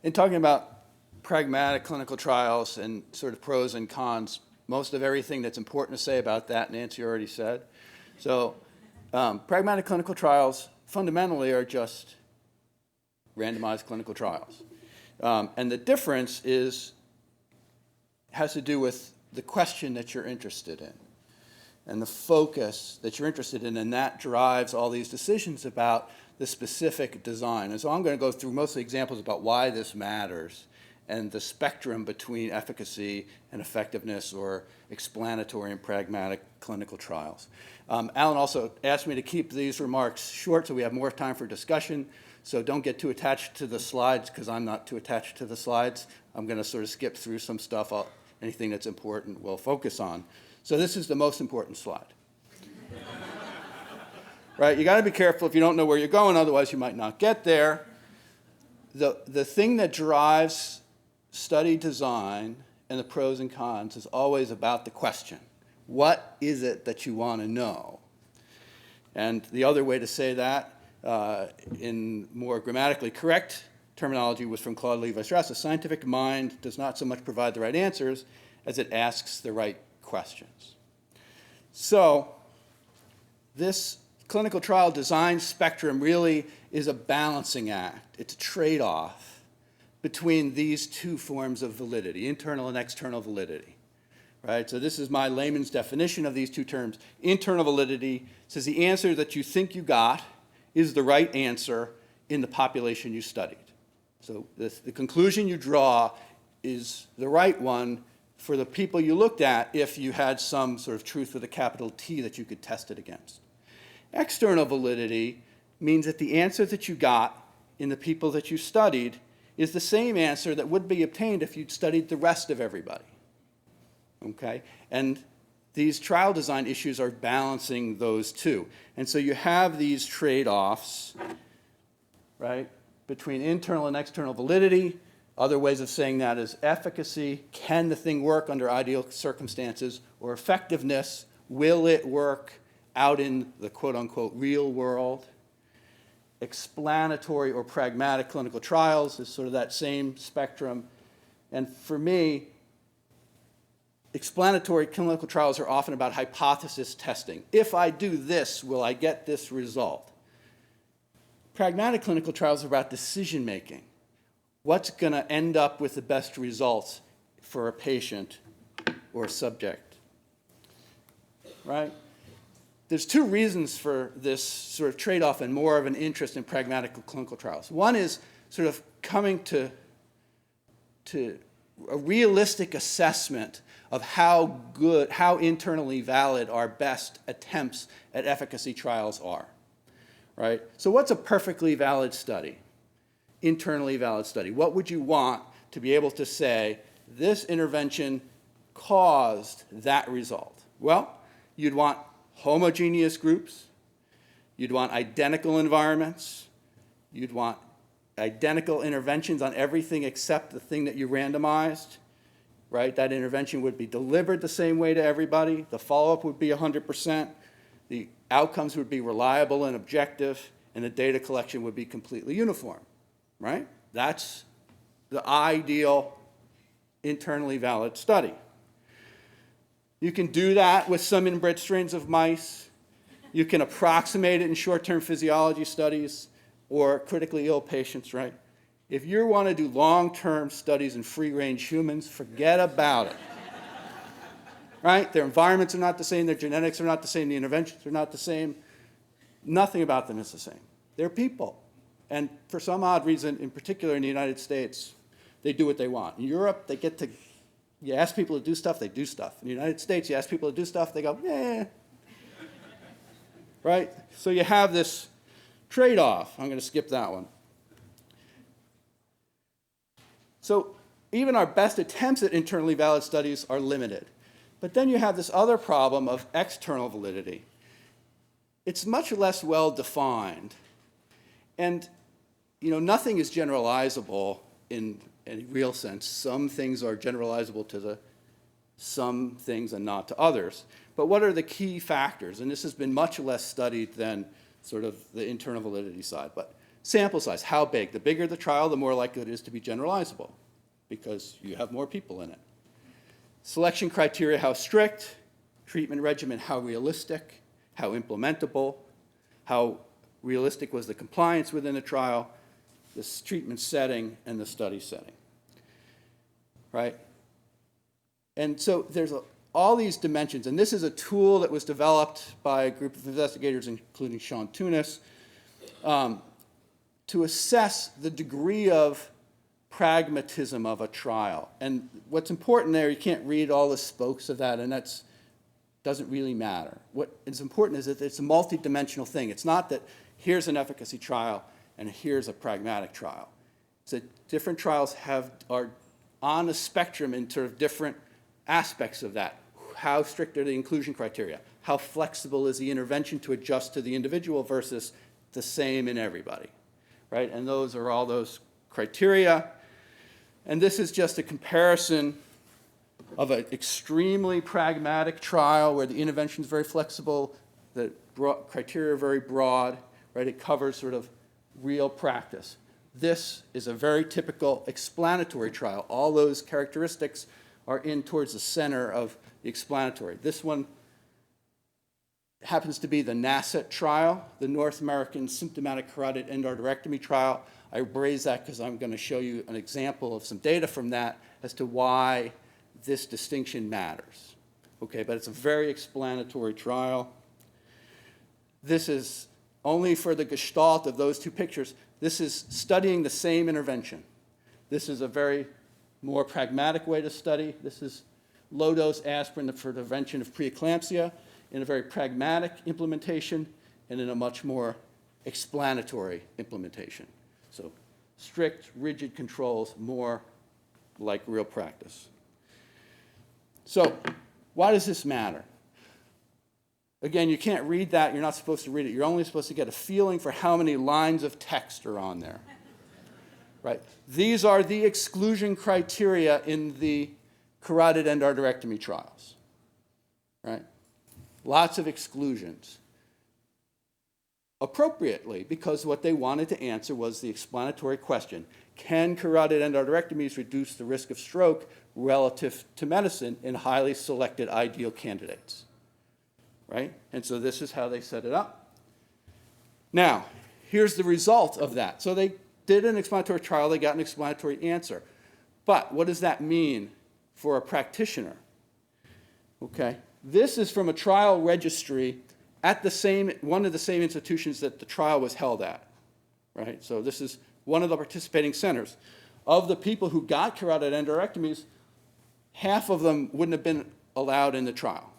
In talking about pragmatic clinical trials and sort of pros and cons, most of everything that's important to say about that, Nancy already said. So pragmatic clinical trials fundamentally are just randomized clinical trials. And the difference has to do with the question that you're interested in and the focus that you're interested in, and that drives all these decisions about the specific design. And so I'm going to go through mostly examples about why this matters and the spectrum between efficacy and effectiveness or explanatory and pragmatic clinical trials. Alan also asked me to keep these remarks short so we have more time for discussion. So don't get too attached to the slides, because I'm not too attached to the slides. I'm going to sort of skip through some stuff. Anything that's important we'll focus on. So this is the most important slide. Right? You got to be careful if you don't know where you're going, otherwise you might not get there. The thing that drives study design and the pros and cons is always about the question. What is it that you want to know? And the other way to say that, in more grammatically correct terminology, was from Claude Lévi-Strauss. The scientific mind does not so much provide the right answers as it asks the right questions. So this clinical trial design spectrum really is a balancing act. It's a trade-off between these two forms of validity, internal and external validity. Right? So this is my layman's definition of these two terms. Internal validity says the answer that you think you got is the right answer in the population you studied. So the conclusion you draw is the right one for the people you looked at if you had some sort of truth with a capital T that you could test it against. External validity means that the answer that you got in the people that you studied is the same answer that would be obtained if you'd studied the rest of everybody. Okay? And these trial design issues are balancing those two. And so you have these trade-offs, right, between internal and external validity. Other ways of saying that is efficacy. Can the thing work under ideal circumstances? Or effectiveness. Will it work out in the quote-unquote real world? Explanatory or pragmatic clinical trials is sort of that same spectrum. And for me, explanatory clinical trials are often about hypothesis testing. If I do this, will I get this result? Pragmatic clinical trials are about decision making. What's going to end up with the best results for a patient or a subject? Right? There's two reasons for this sort of trade-off and more of an interest in pragmatic clinical trials. One is sort of coming to a realistic assessment of how internally valid our best attempts at efficacy trials are, right? So what's a perfectly valid study, internally valid study? What would you want to be able to say, this intervention caused that result? Well, you'd want homogeneous groups, you'd want identical environments, you'd want identical interventions on everything except the thing that you randomized, right? That intervention would be delivered the same way to everybody. The follow-up would be 100%. The outcomes would be reliable and objective, and the data collection would be completely uniform, right? That's the ideal internally valid study. You can do that with some inbred strains of mice. You can approximate it in short-term physiology studies or critically ill patients, right? If you want to do long-term studies in free-range humans, forget about it. Right? Their environments are not the same, their genetics are not the same, the interventions are not the same. Nothing about them is the same. They're people. And for some odd reason, in particular in the United States, they do what they want. In Europe, you ask people to do stuff, they do stuff. In the United States, you ask people to do stuff, they go, eh. Right? So you have this trade-off. I'm going to skip that one. So even our best attempts at internally valid studies are limited. But then you have this other problem of external validity. It's much less well defined. And nothing is generalizable in any real sense. Some things are generalizable to some things and not to others. But what are the key factors? And this has been much less studied than sort of the internal validity side. But Sample size, how big? The bigger the trial, the more likely it is to be generalizable because you have more people in it. Selection criteria, how strict. Treatment regimen, how realistic, how implementable, how realistic was the compliance within the trial, the treatment setting, and the study setting, right? And so there's all these dimensions, and this is a tool that was developed by a group of investigators, including Sean Tunis, to assess the degree of pragmatism of a trial. And what's important there, you can't read all the spokes of that, and that doesn't really matter. What is important is that it's a multi-dimensional thing. It's not that here's an efficacy trial and here's a pragmatic trial. It's that different trials are on a spectrum in sort of different aspects of that. How strict are the inclusion criteria? How flexible is the intervention to adjust to the individual versus the same in everybody, right? And those are all those criteria. And this is just a comparison of an extremely pragmatic trial where the intervention is very flexible, the criteria are very broad, right? It covers sort of real practice. This is a very typical explanatory trial. All those characteristics are in towards the center of the explanatory. This one happens to be the NASET trial, the North American Symptomatic Carotid Endarterectomy trial. I raise that because I'm going to show you an example of some data from that as to why this distinction matters. Okay, but it's a very explanatory trial. This is only for the gestalt of those two pictures. This is studying the same intervention. This is a very more pragmatic way to study. This is low-dose aspirin for the prevention of preeclampsia in a very pragmatic implementation and in a much more explanatory implementation. So strict, rigid controls, more like real practice. So why does this matter? Again, you can't read that. You're not supposed to read it. You're only supposed to get a feeling for how many lines of text are on there. Right? These are the exclusion criteria in the carotid endarterectomy trials. Right? Lots of exclusions. Appropriately, because what they wanted to answer was the explanatory question: can carotid endarterectomies reduce the risk of stroke relative to medicine in highly selected ideal candidates? Right? And so this is how they set it up. Now, here's the result of that. So they did an explanatory trial, they got an explanatory answer. But what does that mean for a practitioner? Okay, this is from a trial registry at one of the same institutions that the trial was held at. Right? So this is one of the participating centers. Of the people who got carotid endarterectomies, half of them wouldn't have been allowed in the trial.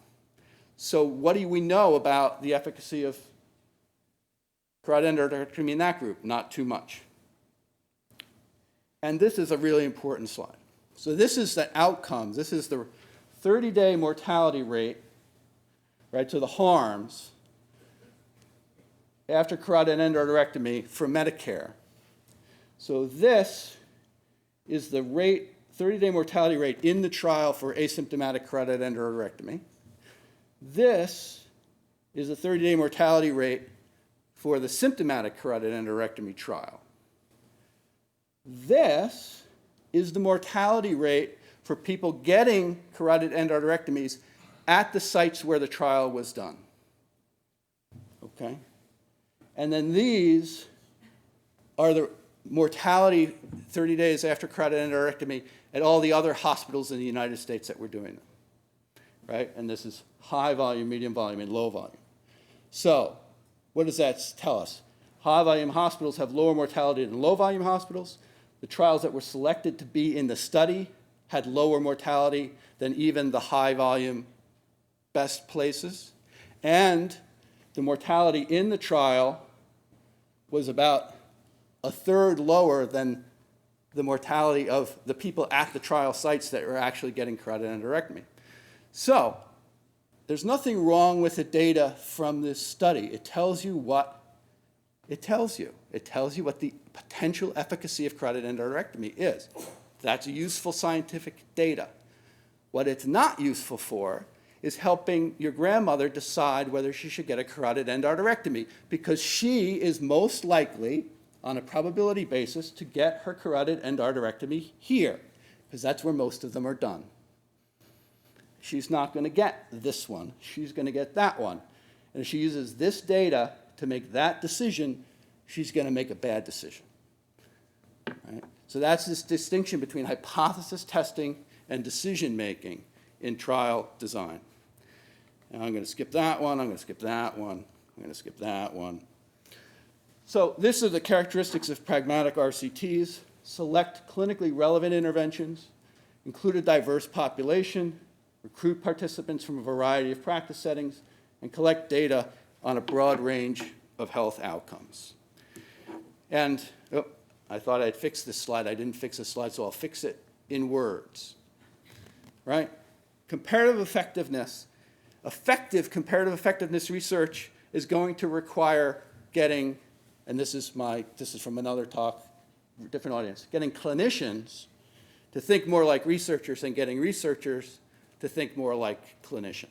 So what do we know about the efficacy of carotid endarterectomy in that group? Not too much. And this is a really important slide. So this is the outcomes. This is the 30-day mortality rate, right, to the harms after carotid endarterectomy for Medicare. So this is the rate, 30-day mortality rate in the trial for asymptomatic carotid endarterectomy. This is the 30-day mortality rate for the symptomatic carotid endarterectomy trial. This is the mortality rate for people getting carotid endarterectomies at the sites where the trial was done. Okay? And then these are the mortality 30 days after carotid endarterectomy at all the other hospitals in the United States that were doing them. Right? And this is high volume, medium volume, and low volume. So what does that tell us? High volume hospitals have lower mortality than low volume hospitals. The trials that were selected to be in the study had lower mortality than even the high volume best places. And the mortality in the trial was about a third lower than the mortality of the people at the trial sites that were actually getting carotid endarterectomy. So there's nothing wrong with the data from this study. It tells you what it tells you. It tells you what the potential efficacy of carotid endarterectomy is. That's useful scientific data. What it's not useful for is helping your grandmother decide whether she should get a carotid endarterectomy, because she is most likely on a probability basis to get her carotid endarterectomy here, because that's where most of them are done. She's not going to get this one. She's going to get that one. And if she uses this data to make that decision, she's going to make a bad decision. Right? So that's this distinction between hypothesis testing and decision making in trial design. And I'm going to skip that one, I'm going to skip that one, I'm going to skip that one. So these are the characteristics of pragmatic RCTs. Select clinically relevant interventions, include a diverse population, recruit participants from a variety of practice settings, and collect data on a broad range of health outcomes. And I thought I'd fix this slide. I didn't fix this slide, so I'll fix it in words. Right? Comparative effectiveness. Effective comparative effectiveness research is going to require getting, and this is from another talk, different audience, getting clinicians to think more like researchers and getting researchers to think more like clinicians.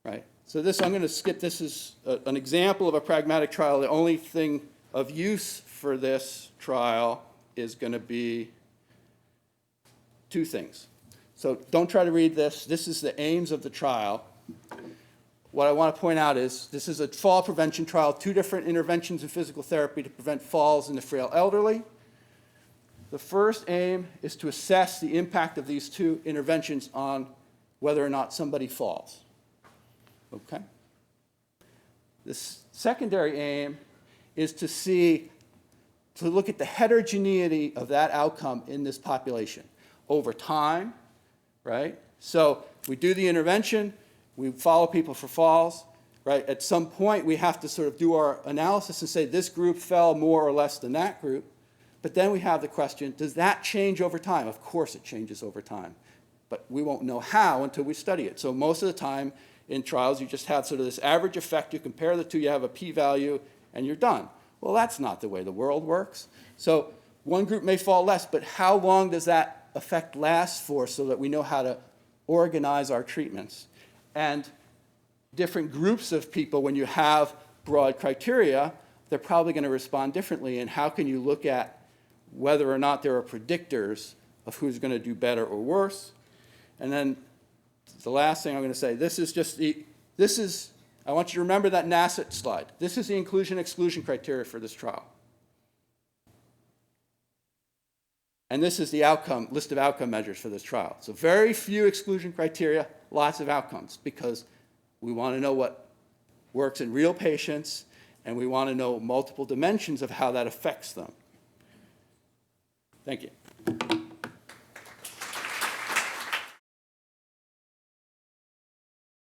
Right? So this, I'm going to skip. This is an example of a pragmatic trial. The only thing of use for this trial is going to be two things. So don't try to read this. This is the aims of the trial. What I want to point out is this is a fall prevention trial, 2 different interventions in physical therapy to prevent falls in the frail elderly. The first aim is to assess the impact of these 2 interventions on whether or not somebody falls. Okay? The secondary aim is to look at the heterogeneity of that outcome in this population over time, right? So we do the intervention, we follow people for falls, right? At some point, we have to sort of do our analysis and say this group fell more or less than that group. But then we have the question, does that change over time? Of course it changes over time. But we won't know how until we study it. So most of the time in trials, you just have sort of this average effect. You compare the 2, you have a p-value, and you're done. Well, that's not the way the world works. So one group may fall less, but how long does that effect last for so that we know how to organize our treatments? And different groups of people, when you have broad criteria, they're probably going to respond differently. And how can you look at whether or not there are predictors of who's going to do better or worse? And then the last thing I'm going to say, I want you to remember that NASIT slide. This is the inclusion-exclusion criteria for this trial. And this is the list of outcome measures for this trial. So very few exclusion criteria, lots of outcomes, because we want to know what works in real patients, and we want to know multiple dimensions of how that affects them. Thank you.